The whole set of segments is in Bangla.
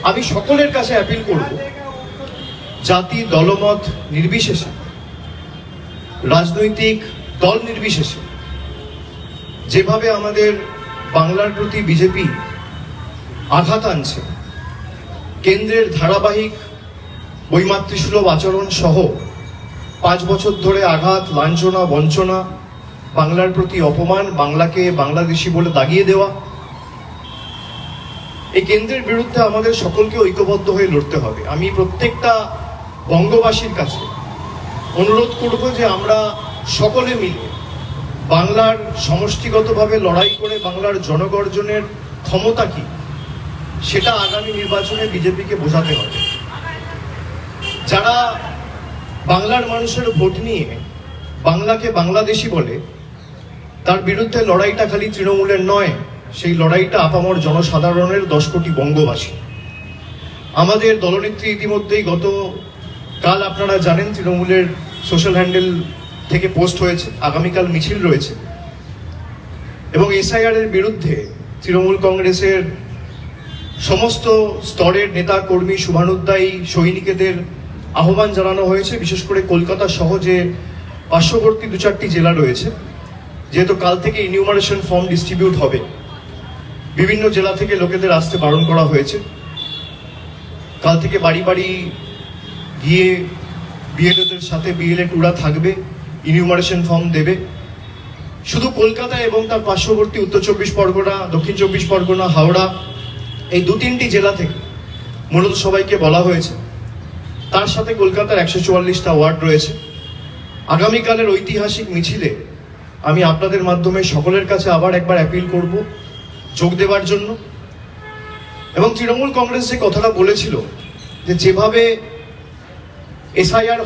আমি সকলের কাছে অ্যাপিল করব, জাতি দলমত নির্বিশেষে, রাজনৈতিক দল নির্বিশেষে যেভাবে আমাদের বাংলার প্রতি বিজেপি আঘাত আনছে, কেন্দ্রের ধারাবাহিক বৈমাতৃসুলভ আচরণ সহ 5 বছর ধরে আঘাত, লাঞ্ছনা, বঞ্চনা, বাংলার প্রতি অপমান, বাংলাকে বাংলাদেশি বলে দাগিয়ে দেওয়া, এই কেন্দ্রের বিরুদ্ধে আমাদের সকলকে ঐক্যবদ্ধ হয়ে লড়তে হবে। আমি প্রত্যেকটা বঙ্গবাসীর কাছে অনুরোধ করব যে আমরা সকলে মিলে বাংলার সমষ্টিগতভাবে লড়াই করে বাংলার জনগর্জনের ক্ষমতা কি সেটা আগামী নির্বাচনে বিজেপিকে বোঝাতে হবে। যারা বাংলার মানুষের ভোট নিয়ে বাংলাকে বাংলাদেশি বলে, তার বিরুদ্ধে লড়াইটা খালি তৃণমূলের নয়, সেই লড়াইটা আপামর জনসাধারণের 10 কোটি বঙ্গবাসী। আমাদের দলনেত্রী ইতিমধ্যেই গতকাল আপনারা জানেন তৃণমূলের সোশ্যাল হ্যান্ডেল থেকে পোস্ট হয়েছে, আগামীকাল মিছিল রয়েছে এবং এসআইআর এর বিরুদ্ধে তৃণমূল কংগ্রেসের সমস্ত স্তরের নেতা কর্মী, শুভানুধ্যায়ী সৈনিকদের আহ্বান জানানো হয়েছে। বিশেষ করে কলকাতা সহ যে পার্শ্ববর্তী 2-4টি জেলা রয়েছে, যেহেতু কাল থেকে ইনিউমারেশন ফর্ম ডিস্ট্রিবিউট হবে, বিভিন্ন জেলা থেকে লোকেদের আসতে বারণ করা হয়েছে। কাল থেকে বাড়ি বাড়ি গিয়ে বিএলওদের সাথে বিএলএ টুরা থাকবে, ইনিউমারেশন ফর্ম দেবে। শুধু কলকাতা এবং তার পার্শ্ববর্তী উত্তর 24 পরগনা, দক্ষিণ 24 পরগনা, হাওড়া, এই 2-3টি জেলা থেকে মূলত সবাইকে বলা হয়েছে। তার সাথে কলকাতার 144টা ওয়ার্ড রয়েছে। আগামীকালের ঐতিহাসিক মিছিলে আমি আপনাদের মাধ্যমে সকলের কাছে আবার একবার অ্যাপিল করব যোগ দেওয়ার জন্য। এবং তৃণমূল কংগ্রেস যে কথাটা বলেছিল যে যেভাবে এসআইআর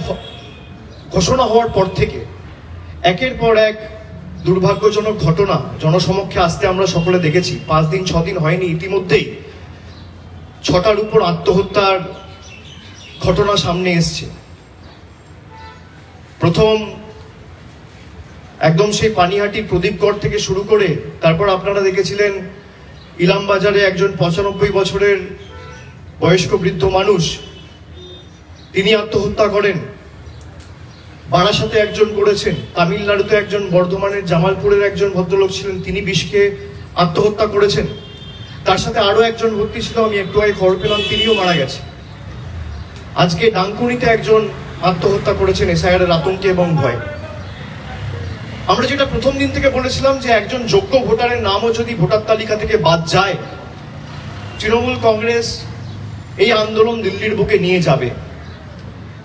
ঘোষণা হওয়ার পর থেকে একের পর এক দুর্ভাগ্যজনক ঘটনা জনসমক্ষে আসতে আমরা সকলে দেখেছি। 5 দিন 6 দিন হয়নি, ইতিমধ্যেই 6টার উপর আত্মহত্যার ঘটনা সামনে এসছে। প্রথম একদম সেই পানিহাটি প্রদীপগড় থেকে শুরু করে তারপর আপনারা দেখেছিলেন ইলামবাজারে একজন 95 বছরের বয়স্ক বৃদ্ধ মানুষ, তিনি আত্মহত্যা করেন। বারাসাতে একজন করেছেন, তামিলনাড়ুতে একজন, বর্ধমানের জামালপুরের একজন ভদ্রলোক ছিলেন, তিনি বিষকে আত্মহত্যা করেছেন। তার সাথে আরো একজন ভর্তি ছিল, আমি একটু আগে খবর পেলাম তিনিও মারা গেছে। আজকে ডানকুনিতে একজন আত্মহত্যা করেছেন এসআইআর এর আতঙ্কে এবং ভয়। আমরা যেটা প্রথম দিন থেকে বলেছিলাম যে একজন যোগ্য ভোটারের নামও যদি ভোটার তালিকা থেকে বাদ যায়, তৃণমূল কংগ্রেস এই আন্দোলন দিল্লির বুকে নিয়ে যাবে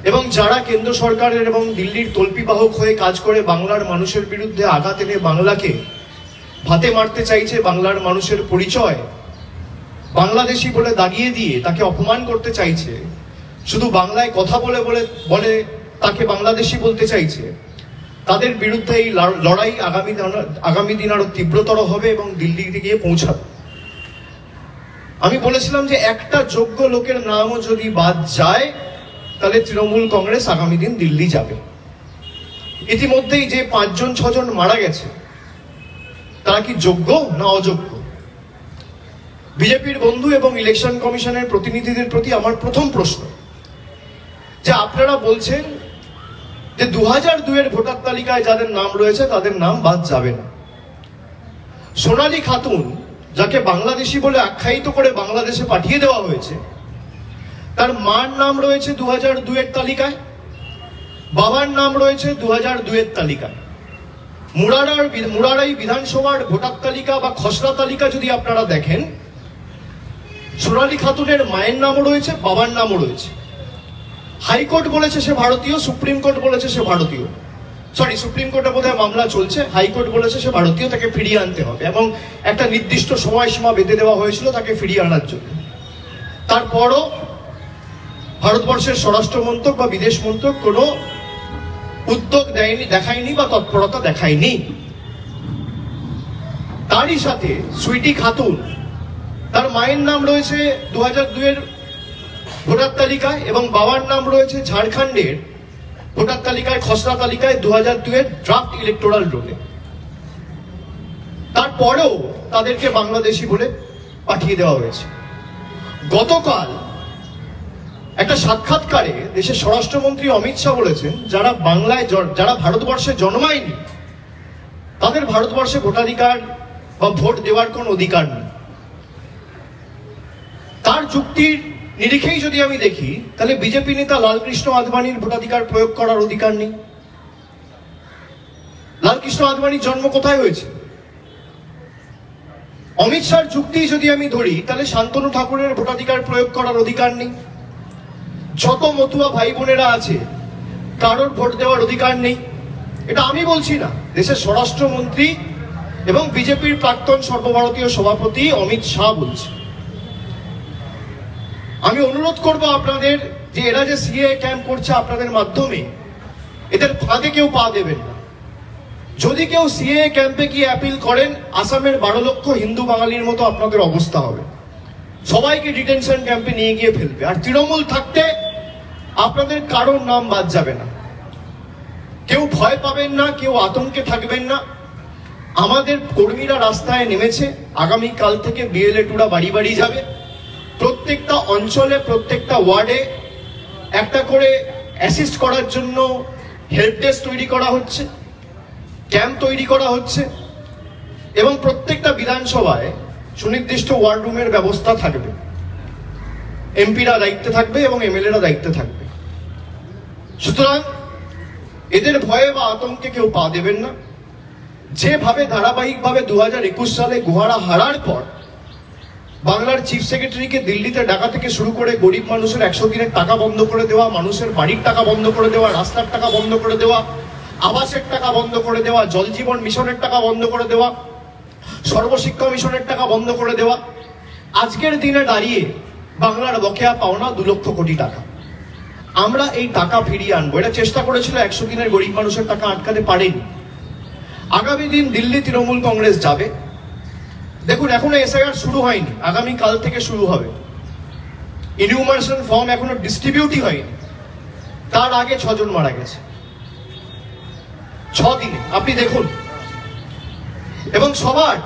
এবং যারা কেন্দ্র সরকারের এবং দিল্লির তল্পিবাহক হয়ে কাজ করে বাংলার মানুষের বিরুদ্ধে আঘাত এনে বাংলাকে ভাতে মারতে চাইছে, বাংলার মানুষের পরিচয় বাংলাদেশি বলে দাগিয়ে দিয়ে তাকে অপমান করতে চাইছে, শুধু বাংলায় কথা বলে বলে তাকে বাংলাদেশি বলতে চাইছে, তাদের বিরুদ্ধে এই লড়াই আগামী দিন আরো তীব্রতর হবে এবং দিল্লিতে গিয়ে পৌঁছাবে। আমি বলেছিলাম যে একটা যোগ্য লোকের নামও যদি বাদ যায় তাহলে তৃণমূল কংগ্রেস আগামী দিন দিল্লি যাবে। ইতিমধ্যেই যে 5-6 জন মারা গেছে তারা কি যোগ্য না অযোগ্য? বিজেপির বন্ধু এবং ইলেকশন কমিশনের প্রতিনিধিদের প্রতি আমার প্রথম প্রশ্ন, যে আপনারা বলছেন যে 2002 এর ভোটার তালিকায় যাদের নাম রয়েছে তাদের নাম বাদ যাবে না। সোনালী খাতুন, যাকে বাংলাদেশি বলে আখ্যায়িত করে বাংলাদেশে পাঠিয়ে দেওয়া হয়েছে, তার মার নাম রয়েছে 2002 এর তালিকায়, বাবার নাম রয়েছে 2002 এর তালিকায়। মুরারাই বিধানসভার ভোটার তালিকা বা খসড়া তালিকা যদি আপনারা দেখেন, সোনালী খাতুনের মায়ের নামও রয়েছে, বাবার নামও রয়েছে। হাইকোর্ট বলেছে সে ভারতীয়, সুপ্রিম কোর্ট বলেছে সে ভারতীয়, সুপ্রিম কোর্টে বোধহয় মামলা চলছে, হাইকোর্ট বলেছে সে ভারতীয়, তাকে ফিরিয়ে আনতে হবে এবং একটা নির্দিষ্ট সময়সীমা বেঁধে দেওয়া হয়েছিল তাকে ফিরিয়ে আনার জন্য। তারপরও ভারতবর্ষের স্বরাষ্ট্র মন্ত্রক বা বিদেশ মন্ত্রক কোনো উদ্যোগ দেখায়নি বা তৎপরতা দেখায়নি। তারই সাথে সুইটি খাতুন, তার মায়ের নাম রয়েছে 2002 এর ভোটার তালিকায় এবং বাবার নাম রয়েছে ঝাড়খণ্ডের ভোটার তালিকায়, খসড়া তালিকায় 2002 এর ড্রাফট ইলেকটোরাল রোলে। তারপরেও তাদেরকে বাংলাদেশি বলে পাঠিয়ে দেওয়া হয়েছে। গতকাল একটা সাক্ষাৎকারে দেশের স্বরাষ্ট্রমন্ত্রী অমিত শাহ বলেছেন, যারা ভারতবর্ষে জন্মায়নি তাদের ভারতবর্ষে ভোটাধিকার বা ভোট দেওয়ার কোন অধিকার নেই। তার যুক্তির নিরিখেই যদি আমি দেখি, তাহলে বিজেপি নেতা লালকৃষ্ণ আদবানির ভোটাধিকার প্রয়োগ করার অধিকার নেই। লালকৃষ্ণ আদবানির জন্ম কোথায় হয়েছে? অমিত শাহর যুক্তি যদি আমি ধরি, তাহলে শান্তনু ঠাকুরের ভোটাধিকার প্রয়োগ করার অধিকার নেই। যত মতুয়া ভাই বোনেরা আছে কারোর ভোট দেওয়ার অধিকার নেই। এটা আমি বলছি না, দেশের স্বরাষ্ট্রমন্ত্রী এবং বিজেপির প্রাক্তন সর্বভারতীয় সভাপতি অমিত শাহ বলছে। আমি অনুরোধ করব আপনাদের যে এরা যে সিএ ক্যাম্প করছে আপনাদের মাধ্যমে, এদের ফাঁদে কেউ পা দেবেন না। যদি কেউ সিএ ক্যাম্পে গিয়ে অ্যাপিল করেন, আসামের 12 লক্ষ হিন্দু বাঙালির মতো আপনাদের অবস্থা হবে। সবাইকে ডিটেনশন ক্যাম্পে নিয়ে গিয়ে ফেলবে। আর তৃণমূল থাকতে আপনাদের কারোর নাম বাদ যাবে না। কেউ ভয় পাবেন না, কেউ আতঙ্কে থাকবেন না। আমাদের কর্মীরা রাস্তায় নেমেছে। আগামীকাল থেকে বিএলএ-টুরা বাড়ি বাড়ি যাবে। প্রত্যেকটা অঞ্চলে, প্রত্যেকটা ওয়ার্ডে একটা করে অ্যাসিস্ট করার জন্য হেল্প ডেস্ক তৈরি করা হচ্ছে, ক্যাম্প তৈরি করা হচ্ছে, এবং প্রত্যেকটা বিধানসভায় সুনির্দিষ্ট ওয়ার্ড রুমের ব্যবস্থা থাকবে। এমপিরা দায়িত্বে থাকবে এবং এমএলএরা দায়িত্বে থাকবে। সুতরাং এদের ভয়ে বা আতঙ্কে কেউ পা দেবেন না। যেভাবে ধারাবাহিকভাবে 2021 সালে গুহারা হারার পর বাংলার চিফ সেক্রেটারিকে দিল্লিতে ডাকা থেকে শুরু করে গরিব মানুষের 100 দিনের টাকা বন্ধ করে দেওয়া, মানুষের বাড়ির টাকা বন্ধ করে দেওয়া, রাস্তার টাকা বন্ধ করে দেওয়া, আবাসের টাকা বন্ধ করে দেওয়া, জল জীবন মিশনের টাকা বন্ধ করে দেওয়া, সর্বশিক্ষা মিশনের টাকা বন্ধ করে দেওয়া, আজকের দিনে দাঁড়িয়ে বাংলার বকেয়া পাওনা 2 লক্ষ কোটি টাকা। আমরা এই টাকা ফিরিয়ে আনবো। এটা চেষ্টা করেছিল 100 দিনের গরিব মানুষের টাকা আটকাতে পারেনি। আগামী দিন দিল্লি তৃণমূল কংগ্রেস যাবে। দেখুন, এখনো এসআইআর শুরু হয়নি, আগামী কাল থেকে শুরু হবে। ইনিউমারেশন ফর্ম এখনো ডিস্ট্রিবিউটই হয়নি। তার আগে 6 জন মারা গেছে 6 দিনে, আপনি দেখুন। এবং সবার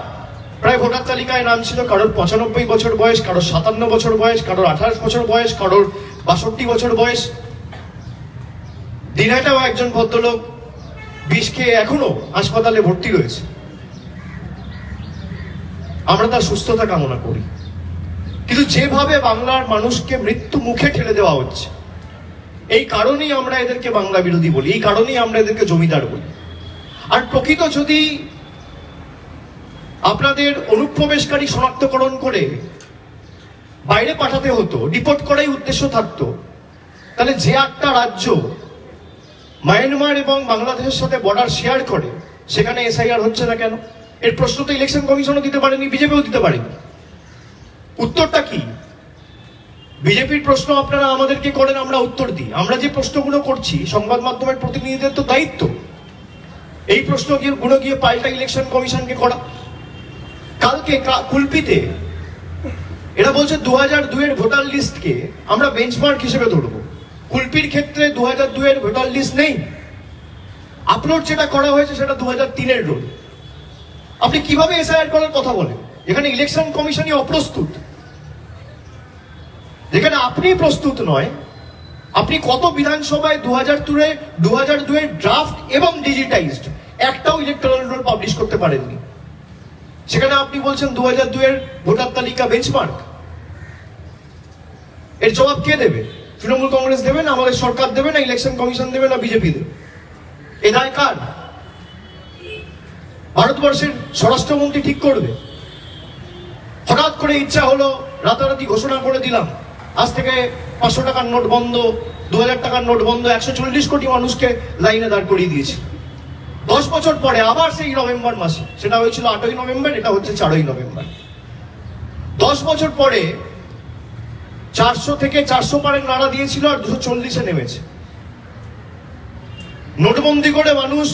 প্রায় ভোটার তালিকায় নাম ছিল কারোর 95 বছর বয়স, কারোর 57 বছর বয়স, কারোর 28 বছর বয়স, কারোর 62 বছর বয়স। দিনহাটাও একজন ভদ্রলোক বিষ খেয়ে এখনো হাসপাতালে ভর্তি রয়েছে। আমরা তার সুস্থতা কামনা করি। কিন্তু যেভাবে বাংলার মানুষকে মৃত্যু মুখে ঠেলে দেওয়া হচ্ছে, এই কারণেই আমরা এদেরকে বাংলা বিরোধী বলি, এই কারণেই আমরা এদেরকে জমিদার বলি। আর প্রকৃত যদি আপনাদের অনুপ্রবেশকারী শনাক্তকরণ করে বাইরে পাঠাতে হতো, ডিপোর্ট করাই উদ্দেশ্য থাকতো, তাহলে যে একটা রাজ্য মায়ানমার এবং বাংলাদেশের সাথে বর্ডার শেয়ার করে সেখানে এসআইআর হচ্ছে না কেন? এর প্রশ্ন তো ইলেকশন কমিশনও দিতে পারেনি, বিজেপিও দিতে পারেনি। উত্তরটা কি? বিজেপির প্রশ্ন আপনারা আমাদেরকে করেন, আমরা উত্তর দিই। আমরা যে প্রশ্নগুলো করছি, সংবাদ মাধ্যমের প্রতিনিধিদের তো দায়িত্ব এই প্রশ্নগুলো গিয়ে পাল্টা ইলেকশন কমিশনকে করা। কালকে কুলপিতে এরা বলছে 2002 এর ভোটার লিস্টকে আমরা বেঞ্চমার্ক হিসেবে ধরবো। কুলপির ক্ষেত্রে 2002 এর ভোটার লিস্ট নেই। আপলোড যেটা করা হয়েছে সেটা 2003 এর রোল। আপনি কিভাবে এসআইআর করার কথা বলেন? এখানে ইলেকশন কমিশনই অপ্রস্তুত। যেখানে আপনি প্রস্তুত নয়, আপনি কত বিধানসভায় 2002 এর ড্রাফট এবং ডিজিটাইজড একটাও ইলেকট্রাল রোল পাবলিশ করতে পারেননি। সেখানে আপনি বলছেন 2002 এর ভোটার তালিকা বেঞ্চমার্ক। এর জবাব কে দেবে? তৃণমূল কংগ্রেস দেবে না, আমাদের সরকার দেবে না, ইলেকশন কমিশন দেবে না, বিজেপি দেবে? এ দায় কার? ভারতবর্ষের স্বরাষ্ট্রমন্ত্রী ঠিক করবে? হঠাৎ করে ইচ্ছা হলো, রাতারাতি ঘোষণা করে দিলাম আজ থেকে 500 টাকার নোট বন্ধ, 2000 টাকার নোট বন্ধ, 140 কোটি মানুষকে লাইনে দাঁড় করিয়ে দিয়েছে। 10 বছর পরে আবার সেই নভেম্বর মাসে, সেটা হয়েছিল 8ই নভেম্বর, এটা হচ্ছে 4ই নভেম্বর। 10 বছর পরে 400 থেকে 400 পারের নাড়া দিয়েছিল আর 240-এ নেমেছে। নোটবন্দি করে মানুষ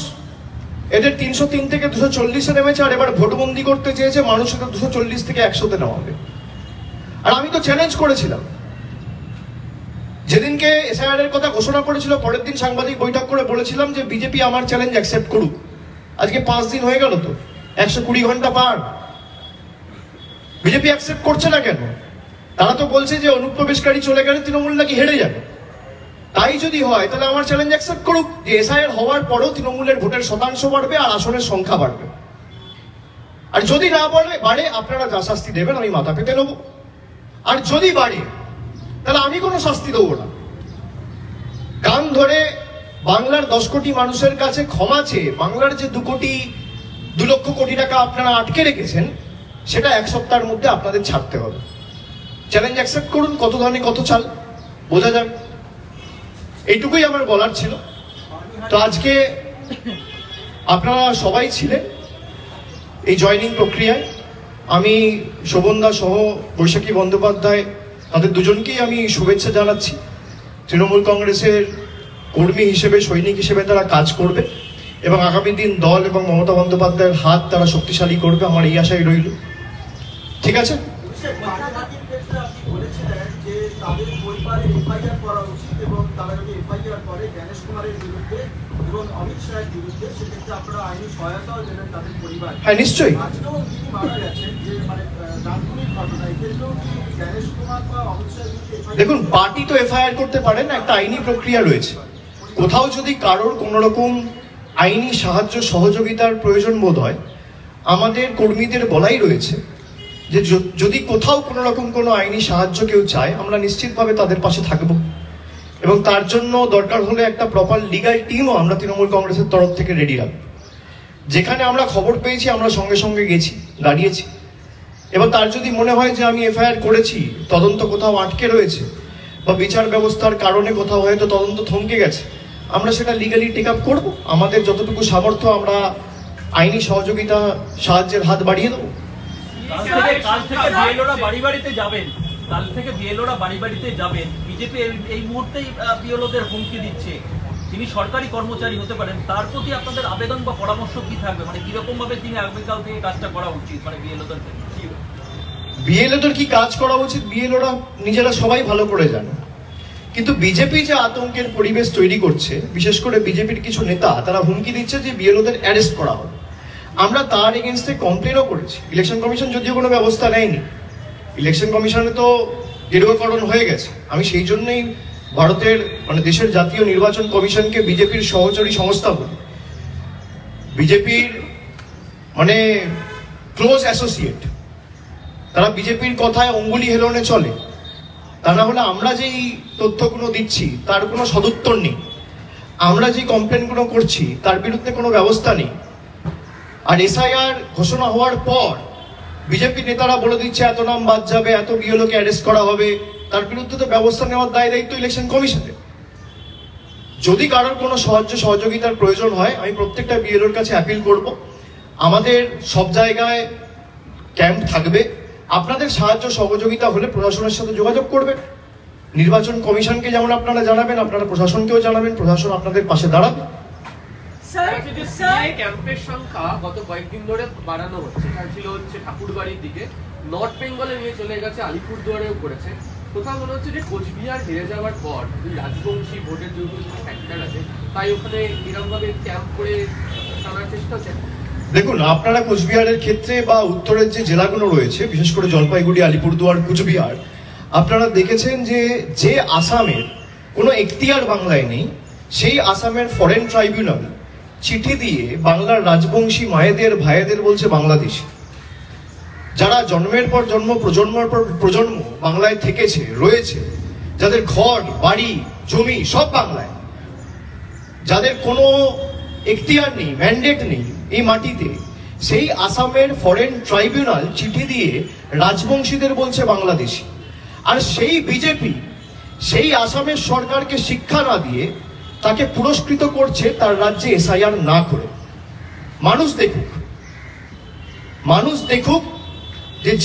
এদের 303 থেকে 240-এ নেমেছে, আর এবার ভোটবন্দি করতে চেয়েছে মানুষ, এটা 240 থেকে 100-তে নামাবে। আর আমি তো চ্যালেঞ্জ করেছিলাম যেদিনকে এসআইআর এর কথা ঘোষণা করেছিল, পরের দিন সাংবাদিক বৈঠক করে বলেছিলাম যে বিজেপি আমার চ্যালেঞ্জ অ্যাকসেপ্ট করুক। আজকে 5 দিন হয়ে গেল, তো 120 ঘন্টা পার। বিজেপি অ্যাকসেপ্ট করছে না কেন? তারা তো বলছে যে অনুপ্রবেশকারী চলে গেলে তৃণমূল নাকি হেরে যাবে। তাই যদি হয় তাহলে আমার চ্যালেঞ্জ অ্যাকসেপ্ট করুক যে এসআইআর হওয়ার পরেও তৃণমূলের ভোটের শতাংশ বাড়বে আর আসনের সংখ্যা বাড়বে। আর যদি না বাড়ে আপনারা যা শাস্তি দেবেন আমি মাথা পেতে নেব। আর যদি বাড়ে তাহলে আমি কোনো শাস্তি দেবো না। কান ধরে বাংলার 10 কোটি মানুষের কাছে ক্ষমা চেয়ে বাংলার যে 2 লক্ষ কোটি টাকা আপনারা আটকে রেখেছেন সেটা 1 সপ্তাহের মধ্যে আপনাদের ছাড়তে হবে। চ্যালেঞ্জ অ্যাকসেপ্ট করুন, কত ধানে কত চাল বোঝা যাবে। এইটুকুই আমার বলার ছিল। তো আজকে আপনারা সবাই ছিলেন এই জয়নিং প্রক্রিয়ায়। আমি শোভনদা সহ বৈশাখী বন্দ্যোপাধ্যায় তাদের দুজনকেই আমি শুভেচ্ছা জানাচ্ছি। তৃণমূল কংগ্রেসের কর্মী হিসেবে, সৈনিক হিসেবে তারা কাজ করবে এবং আগামী দিন দল এবং মমতা বন্দ্যোপাধ্যায়ের হাত তারা শক্তিশালী করবে, আমার এই আশাই রইল। ঠিক আছে। হ্যাঁ নিশ্চয়ই। দেখুন, পার্টি তো এফআইআর করতে পারে না, একটা আইনি প্রক্রিয়া রয়েছে। কোথাও যদি কারোর কোন রকম আইনি সাহায্য সহযোগিতার প্রয়োজন বোধ হয়, আমাদের কর্মীদের বলাই রয়েছে যে যদি কোথাও কোনো রকম কোনো আইনি সাহায্য কেউ চায় আমরা নিশ্চিতভাবে তাদের পাশে থাকব এবং তার জন্য দরকার হলে একটা প্রপার লিগাল টিমও আমরা তৃণমূল কংগ্রেসের তরফ থেকে রেডি রাখবো। যেখানে আমরা খবর পেয়েছি আমরা সঙ্গে সঙ্গে গেছি, দাঁড়িয়েছি। এবং তার যদি মনে হয় যে আমি এফআইআর করেছি, তদন্ত কোথাও আটকে রয়েছে বা বিচার ব্যবস্থার কারণে কোথাও হয়তো তদন্ত থমকে গেছে, আমরা সেটা লিগালি টেক আপ করবো। আমাদের যতটুকু সামর্থ্য আমরা আইনি সহযোগিতা সাহায্যের হাত বাড়িয়ে দেবো। কাল থেকে বিএলওরা বাড়ি বাড়িতে যাবেন। বিজেপি এই মুহূর্তেই বিএলওদের হুমকি দিচ্ছে। তিনি সরকারি কর্মচারী হতে পারেন, তার প্রতি আপনাদের আবেদন বা পরামর্শ কি থাকবে? মানে কিরকম ভাবে তিনি আগামীকাল থেকে কাজটা করা উচিত, মানে বিএলওদের কি কাজ করা উচিত বিএলওরা নিজেরা সবাই ভালো করে জানে। কিন্তু বিজেপি যে আতঙ্কের পরিবেশ তৈরি করছে, বিশেষ করে বিজেপির কিছু নেতা তারা হুমকি দিচ্ছে যে বিএলওদের অ্যারেস্ট করা হবে। আমরা তার এগেনস্টে কমপ্লেনও করেছি। ইলেকশন কমিশন যদিও কোনো ব্যবস্থা নেয়নি, ইলেকশন কমিশনে তো গেরুয়াকরণ হয়ে গেছে। আমি সেই জন্যই ভারতের মানে দেশের জাতীয় নির্বাচন কমিশনকে বিজেপির সহচরী সংস্থা বলি। বিজেপির মানে ক্লোজ অ্যাসোসিয়েট, তারা বিজেপির কথায় অঙ্গুলি হেলনে চলে। তা না হলে আমরা যেই তথ্যগুলো দিচ্ছি তার কোনো সদুত্তর নেই, আমরা যে কমপ্লেনগুলো করছি তার বিরুদ্ধে কোনো ব্যবস্থা নেই। আর এসআইআর ঘোষণা হওয়ার পর বিজেপি নেতারা বলে দিচ্ছে এত নাম বাদ যাবে, এত বিএলওকে অ্যারেস্ট করা হবে, তার বিরুদ্ধে তো ব্যবস্থা নেওয়ার দায় দায়িত্ব ইলেকশন কমিশনের। যদি কারোর কোনো সাহায্য সহযোগিতার প্রয়োজন হয় আমি প্রত্যেকটা বিএলওর কাছে অ্যাপিল করব। আমাদের সব জায়গায় ক্যাম্প থাকবে, আপনাদের সাহায্য সহযোগিতা হলে প্রশাসনের সাথে যোগাযোগ করবেন। নির্বাচন কমিশনকে যেমন আপনারা জানাবেন, আপনারা প্রশাসনকেও জানাবেন, প্রশাসন আপনাদের পাশে দাঁড়াবে। ক্যাম্পের সংখ্যা গত কয়েকদিন ধরে বাড়ানো হচ্ছে, ছিল হচ্ছে ঠাকুরবাড়ির দিকে, নর্থ বেঙ্গলে নিয়ে চলে গেছে, আলিপুরদুয়ারেও করেছে। কোথাও মনে হচ্ছে যে কোচবিহার হেরে যাওয়ার পর রাজবংশী ভোটের যেহেতু ফ্যাক্টর আছে, তাই ওখানে এরকম ভাবে ক্যাম্প করে টানার চেষ্টা হচ্ছে। দেখুন, আপনারা কোচবিহারের ক্ষেত্রে বা উত্তরের যে জেলাগুলো রয়েছে, বিশেষ করে জলপাইগুড়ি, আলিপুরদুয়ার, কুচবিহার, আপনারা দেখেছেন যে আসামের কোনো এখতিয়ার বাংলায় নেই, সেই আসামের ফরেন ট্রাইব্যুনাল চিঠি দিয়ে বাংলার রাজবংশী মায়েদের ভাইদের বলছে বাংলাদেশি। যারা জন্মের পর জন্ম, প্রজন্মের পর প্রজন্ম বাংলায় থেকেছে, রয়েছে, যাদের ঘর বাড়ি জমি সব বাংলায়, যাদের কোনো এখতিয়ার নেই, ম্যান্ডেট নেই এই মাটিতে, সেই আসামের ফরেন ট্রাইব্যুনাল চিঠি দিয়ে রাজবংশীদের বলছে বাংলাদেশি। আর সেই বিজেপি সেই আসামের সরকারকে শিক্ষা না দিয়ে তাকে পুরস্কৃত করছে তার রাজ্যে এসআইআর না করে। মানুষ দেখুক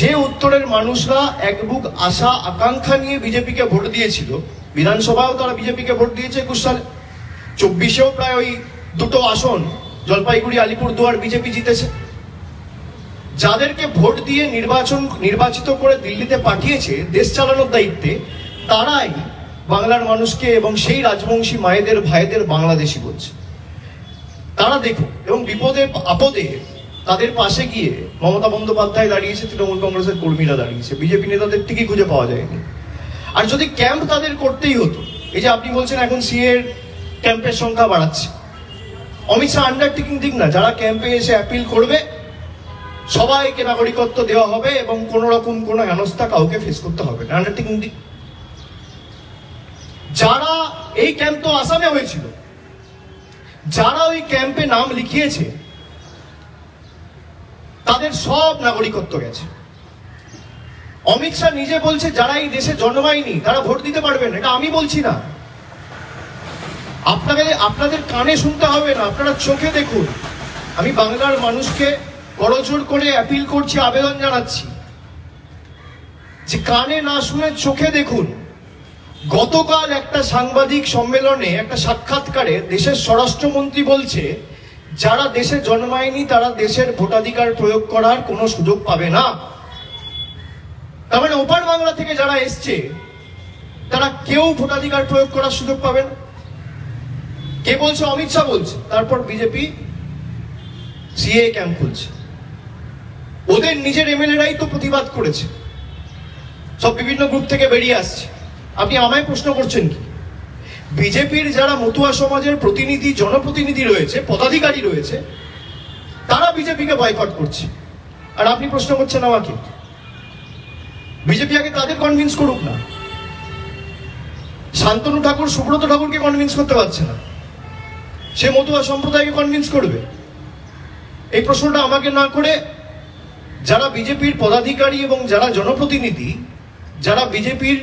যে উত্তরের মানুষরা এক বুক আশা আকাঙ্ক্ষা নিয়ে বিজেপিকে ভোট দিয়েছিল, বিধানসভায়ও তারা বিজেপিকে ভোট দিয়েছে 21 সালে, 24-এও প্রায় ওই 2টো আসন জলপাইগুড়ি, আলিপুরদুয়ার বিজেপি জিতেছে। যাদেরকে ভোট দিয়ে নির্বাচিত করে দিল্লিতে পাঠিয়েছে দেশ চালানোর দায়িত্বে, তারাই বাংলার মানুষকে এবং সেই রাজবংশী মায়েদের ভাইদের বাংলাদেশি বলছে। তারা দেখুন, এবং বিপদে আপদে তাদের পাশে গিয়ে মমতা বন্দ্যোপাধ্যায় দাঁড়িয়েছে, তৃণমূল কংগ্রেসের কর্মীরা দাঁড়িয়েছে, বিজেপি নেতাদের ঠিকই খুঁজে পাওয়া যায়নি। আর যদি ক্যাম্প তাদের করতেই হতো, এই যে আপনি বলছেন এখন সিএ ক্যাম্পের সংখ্যা বাড়াচ্ছে, অমিত শাহ আন্ডারটেকিং দিক না, যারা ক্যাম্পে এসে অ্যাপিল করবে সবাইকে নাগরিকত্ব দেওয়া হবে এবং কোন রকম কোনো হেনস্থা কাউকে ফেস করতে হবে না, আন্ডারটেকিং দিক। যারা এই ক্যাম্প তো আসামে হয়েছিল, যারা ওই ক্যাম্পে নাম লিখিয়েছে তাদের সব নাগরিকত্ব গেছে। অমিত শাহ নিজে বলছে যারা এই দেশে জন্মায়নি তারা ভোট দিতে পারবেন, এটা আমি বলছি না, আপনাদের কানে শুনতে হবে না, আপনারা চোখে দেখুন। আমি বাংলার মানুষকে করজোড় করে অ্যাপিল করছি, আবেদন জানাচ্ছি যে কানে না শুনে চোখে দেখুন। গতকাল একটা সাংবাদিক সম্মেলনে একটা সাক্ষাৎকারে দেশের স্বরাষ্ট্রমন্ত্রী বলছে যারা দেশে জন্মায়নি তারা দেশের ভোটাধিকার প্রয়োগ করার কোনো সুযোগ পাবে না। তার মানে ওপার বাংলা থেকে যারা এসছে তারা কেউ ভোটাধিকার প্রয়োগ করার সুযোগ পাবে না। কে বলছে? অমিত শাহ বলছে। তারপর বিজেপি সিএ ক্যাম্প খুলছে, ওদের নিজের এমএলএরাই তো প্রতিবাদ করেছে, সব বিভিন্ন গ্রুপ থেকে বেরিয়ে আসছে। আপনি আমায় প্রশ্ন করছেন কি? বিজেপির যারা মতুয়া সমাজের প্রতিনিধি, জনপ্রতিনিধি রয়েছে, পদাধিকারী রয়েছে, তারা বিজেপিকে বয়কট করছে, আর আপনি প্রশ্ন করছেন আমাকে? বিজেপি আগে তাদের কনভিন্স করুক না। শান্তনু ঠাকুর সুব্রত ঠাকুরকে কনভিন্স করতে পারছে না, সে মতুয়া সম্প্রদায়কে কনভিন্স করবে? এই প্রশ্নটা আমাকে না করে যারা বিজেপির পদাধিকারী এবং যারা জনপ্রতিনিধি, যারা বিজেপির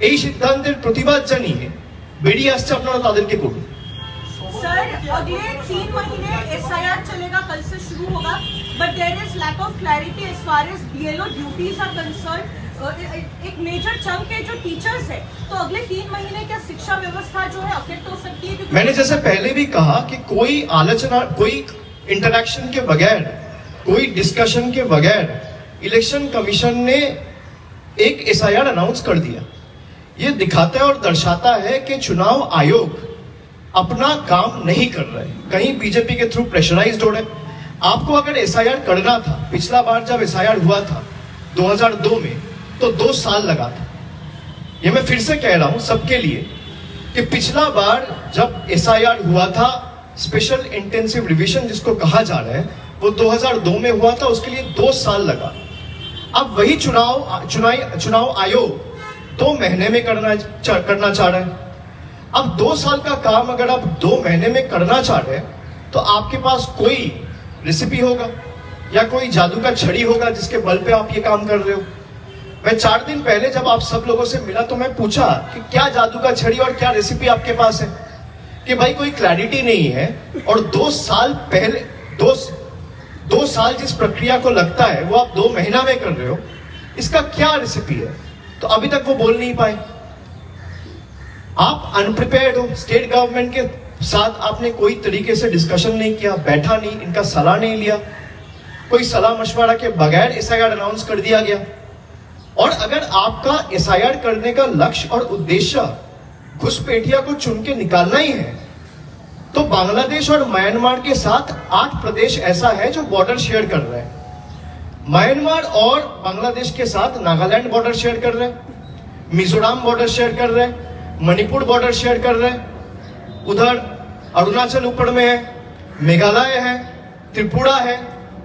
এই সিদ্ধান্তের প্রতিবাদ জানিয়ে বেরিয়ে আসছে, আপনারা তাদেরকে করুন। सर अगले 3 महीने SIR चलेगा, कल से शुरू होगा, but there is lack of clarity as far as BLO duties are concern. एक मेजर चंक है जो टीचर्स है, तो अगले 3 महीने क्या शिक्षा व्यवस्था जो है अफेक्ट हो सकती है? मैंने जैसे पहले भी कहा कि कोई आलोचना, कोई इंटरैक्शन के बगैर, कोई डिस्कशन के बगैर इलेक्शन कमीशन ने एक SIR अनाउंस कर दिया। ये दिखाता है और दर्शाता है कि चुनाव आयोग अपना काम नहीं कर रहे, कहीं बीजेपी के थ्रू प्रेशराइज्ड हो रहे। आपको अगर SIR करना था, पिछला बार जब SIR हुआ था 2002 में, तो 2 साल लगा था। ये मैं फिर से कह रहा हूं सबके लिए कि पिछला बार जब SIR हुआ था, स्पेशल इंटेंसिव रिवीजन जिसको कहा जा रहा है, वो 2002 में हुआ था, उसके लिए 2 साल लगा। अब वही चुनाव आयोग 2 महीने में करना चाह रहे हैं। अब 2 साल का काम अगर आप 2 महीने में करना चाह रहे हैं, तो आपके पास कोई रेसिपी होगा या कोई जादू का छड़ी होगा जिसके बल पे आप ये काम कर रहे हो। मैं 4 दिन पहले जब आप सब लोगों से मिला तो मैं पूछा कि क्या जादू का छड़ी और क्या रेसिपी आपके पास है, कि भाई कोई क्लैरिटी नहीं है और 2 साल पहले 2 साल जिस प्रक्रिया को लगता है वो आप 2 महीना में कर रहे हो, इसका क्या रेसिपी है? तो अभी तक वो बोल नहीं पाए। आप अनप्रिपेयर्ड हो। स्टेट गवर्नमेंट के साथ आपने कोई तरीके से डिस्कशन नहीं किया, बैठा नहीं, इनका सलाह नहीं लिया, कोई सलाह मशवरा के बगैर SIR अनाउंस कर दिया गया। और अगर आपका SIR करने का लक्ष्य और उद्देश्य घुसपैठिया को चुन के निकालना ही है, तो बांग्लादेश और म्यांमार के साथ 8 प्रदेश ऐसा है जो बॉर्डर शेयर कर रहे हैं। म्यांमार और बांग्लादेश के साथ नागालैंड बॉर्डर शेयर कर रहे हैं, मिजोरम बॉर्डर शेयर कर रहे हैं, मणिपुर बॉर्डर शेयर कर रहे हैं, उधर अरुणाचल ऊपर में है, मेघालय है, त्रिपुरा है,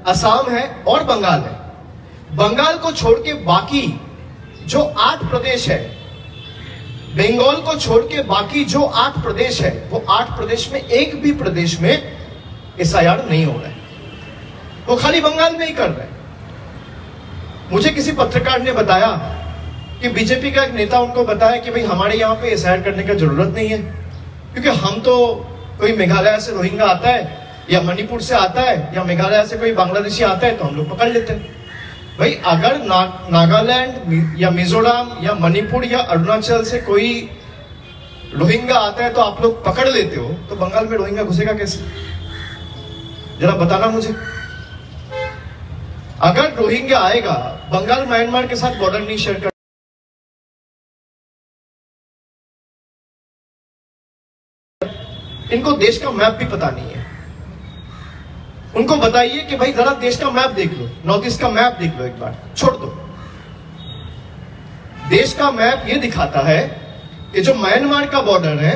असम है और बंगाल है। बंगाल को छोड़ के बाकी जो 8 प्रदेश है, बंगाल को छोड़ के बाकी जो 8 प्रदेश है, वो 8 प्रदेश में एक भी प्रदेश में SIR नहीं हो रहा है, वो खाली बंगाल में ही कर रहे हैं। मुझे किसी पत्रकार ने बताया कि बीजेपी का एक नेता उनको बताया कि भाई हमारे यहाँ पे SIR करने का जरूरत नहीं है, क्योंकि हम तो कोई मेघालय से रोहिंग्या आता है या मणिपुर से आता है या मेघालय से कोई बांग्लादेशी आता है तो हम लोग पकड़ लेते हैं। भाई अगर नागालैंड या मिजोरम या मणिपुर या अरुणाचल से कोई रोहिंग्या आता है तो आप लोग पकड़ लेते हो, तो बंगाल में रोहिंग्या घुसेगा कैसे? जरा बताना मुझे। अगर रोहिंग्या आएगा, बंगाल म्यांमार के साथ बॉर्डर नहीं शेयर कर, इनको देश का मैप भी पता नहीं है, उनको बताइए कि भाई जरा देश का मैप देख लो, नॉर्थ ईस्ट का मैप देख लो, एक बार छोड़ दो। देश का मैप ये दिखाता है कि जो म्यांमार का बॉर्डर है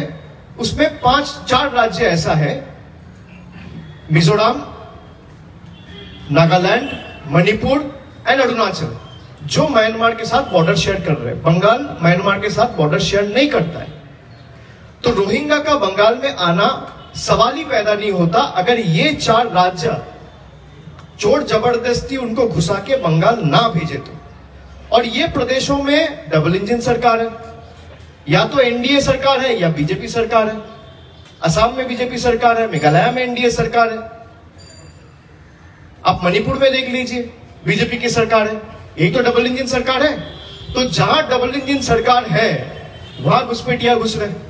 उसमें 4 राज्य ऐसा है, मिजोरम, नागालैंड, मणिपुर एंड अरुणाचल, जो म्यांमार के साथ बॉर्डर शेयर कर रहे हैं। बंगाल म्यांमार के साथ बॉर्डर शेयर नहीं करता है। तो रोहिंग्या का बंगाल में आना सवाल ही पैदा नहीं होता अगर ये 4 राज्य जोर जबरदस्ती उनको घुसा के बंगाल ना भेजे तो। और ये प्रदेशों में डबल इंजन सरकार है, या तो एनडीए सरकार है या बीजेपी सरकार है। असम में बीजेपी सरकार है, मेघालय में एनडीए सरकार है, आप मणिपुर में देख लीजिए बीजेपी की सरकार है, यही तो डबल इंजन सरकार है। तो जहां डबल इंजन सरकार है वहां घुसपैठिया घुस रहे।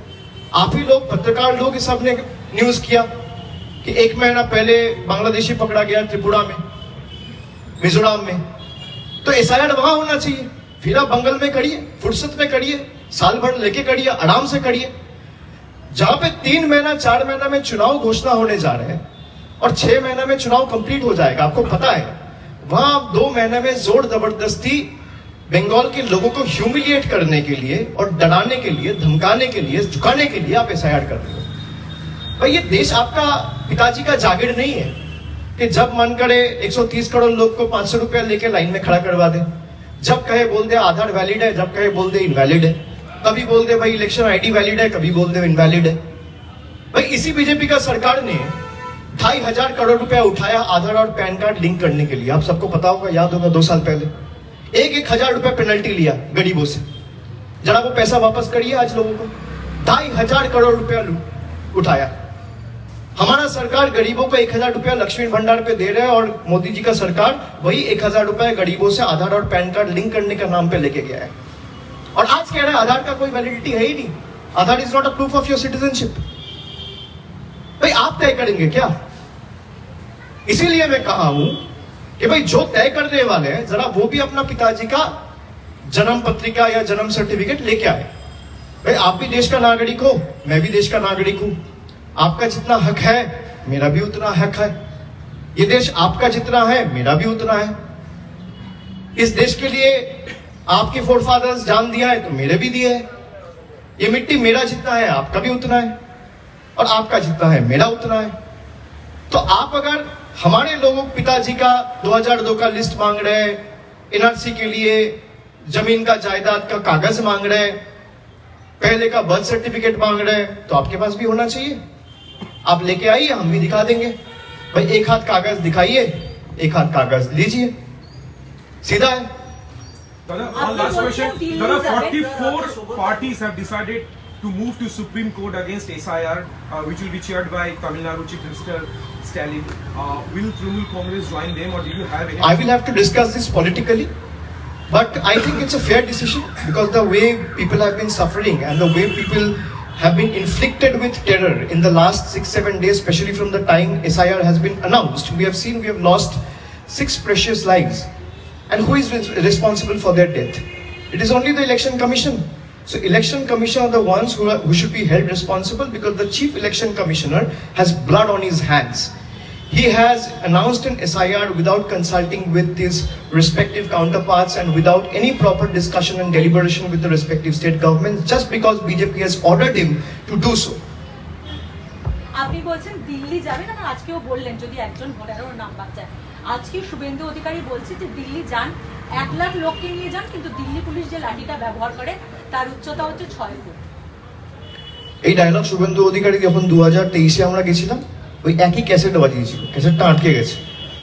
आप ही लोग, पत्रकार लोग, इस सबने न्यूज किया कि 1 महीना पहले बांग्लादेशी पकड़ा गया त्रिपुरा में, मिजोरम में। तो एसआईआर वहां होना चाहिए। फिर आप बंगाल में करिए, फुर्सत में करिए, साल भर लेके करिए, आराम से करिए। जहां पे 3 महीना 4 महीना में चुनाव घोषणा होने जा रहे हैं और 6 महीना में चुनाव कंप्लीट हो जाएगा, आपको पता है, वहां आप 2 महीने में जोर जबरदस्ती बंगाल के लोगों को ह्यूमिलिएट करने के लिए और डराने के लिए, धमकाने के लिए, झुकाने के लिए आप एसआईआर कर रहे हो। भाई ये देश आपका पिताजी का जागीर नहीं है कि जब मन करे 130 करोड़ लोग को 500 रुपया लेके लाइन में खड़ा करवा दे, जब कहे बोल दे आधार वैलिड है, जब कहे बोल दे इनवैलिड है, कभी बोल दे भाई इलेक्शन आईडी वैलिड है, कभी बोल दे इनवैलिड है। भाई इसी बीजेपी का सरकार ने 2500 करोड़ रुपया उठाया आधार और पैन कार्ड लिंक करने के लिए। आप सबको पता होगा, याद होगा, 2 साल पहले 1,000 रुपया पेनल्टी लिया गरीबों से। जरा वो पैसा वापस करिए आज लोगों को। 2500 करोड़ रुपया उठाया। हमारा सरकार गरीबों को 1000 रुपया लक्ष्मी भंडार पे दे रहे हैं और मोदी जी का सरकार वही 1000 रुपया गरीबों से आधार और पैन कार्ड लिंक करने का नाम पे लेके गया है। और आज कह रहे हैं आधार का कोई वैलिडिटी है ही नहीं, Aadhaar is not a proof of your citizenship. भाई आप तय करेंगे क्या? इसीलिए मैं कहा हूं कि भाई जो तय करने वाले हैं जरा वो भी अपना पिताजी का जन्म पत्रिका या जन्म सर्टिफिकेट लेके आए। भाई आप भी देश का नागरिक हो, मैं भी देश का नागरिक हूं। आपका जितना हक है मेरा भी उतना हक है। ये देश आपका जितना है मेरा भी उतना है। इस देश के लिए आपके फोरफादर्स जान दिया है तो मेरे भी दिए है। ये मिट्टी मेरा जितना है आपका भी उतना है और आपका जितना है मेरा उतना है। तो आप अगर हमारे लोगों पिताजी का 2002 का लिस्ट मांग रहे हैं, एनआरसी के लिए जमीन का जायदाद का कागज मांग रहे हैं, पहले का बर्थ सर्टिफिकेट मांग रहे हैं, तो आपके पास भी होना चाहिए। आप लेके आइए, हम भी दिखा देंगे। भाई एक हाथ कागज दिखाइए, एक हाथ कागज लीजिए, सीधा है। One last question. There are 44 parties have decided to move to Supreme Court against SIR, which will be chaired by Tamil Nadu Chief Minister Stalin. Will Trinamool Congress join them, or do you have any? I will have to discuss this politically, but I think it's a fair decision because the way people have been suffering and the way people have been inflicted with terror in the last 6-7 days, especially from the time SIR has been announced, we have lost 6 precious lives. And who is responsible for their death? It is only the Election Commission. So Election Commission are the ones who should be held responsible because the Chief Election Commissioner has blood on his hands. He has announced an SIR without consulting with his respective counterparts and without any proper discussion and deliberation with the respective state governments, just because BJP has ordered him to do so. আপনি বলছেন দিল্লি যাবেন, আর আজকেও বললেন যদি একজন ভোটারের নাম বাদ যায়। আজকে শুভেন্দু অধিকারী বলছে যে দিল্লি যান, 1 লাখ লোককে নিয়ে যান, কিন্তু দিল্লি পুলিশ যে লাঠিটা ব্যবহার করে তার উচ্চতা হচ্ছে 6 ফুট। এই ডায়লগ শুভেন্দু অধিকারী যখন 2023-এ আমরা গেছিলাম ওই একই ক্যাসেট বাজিয়েছিল, ক্যাসেটটা আটকে গেছে।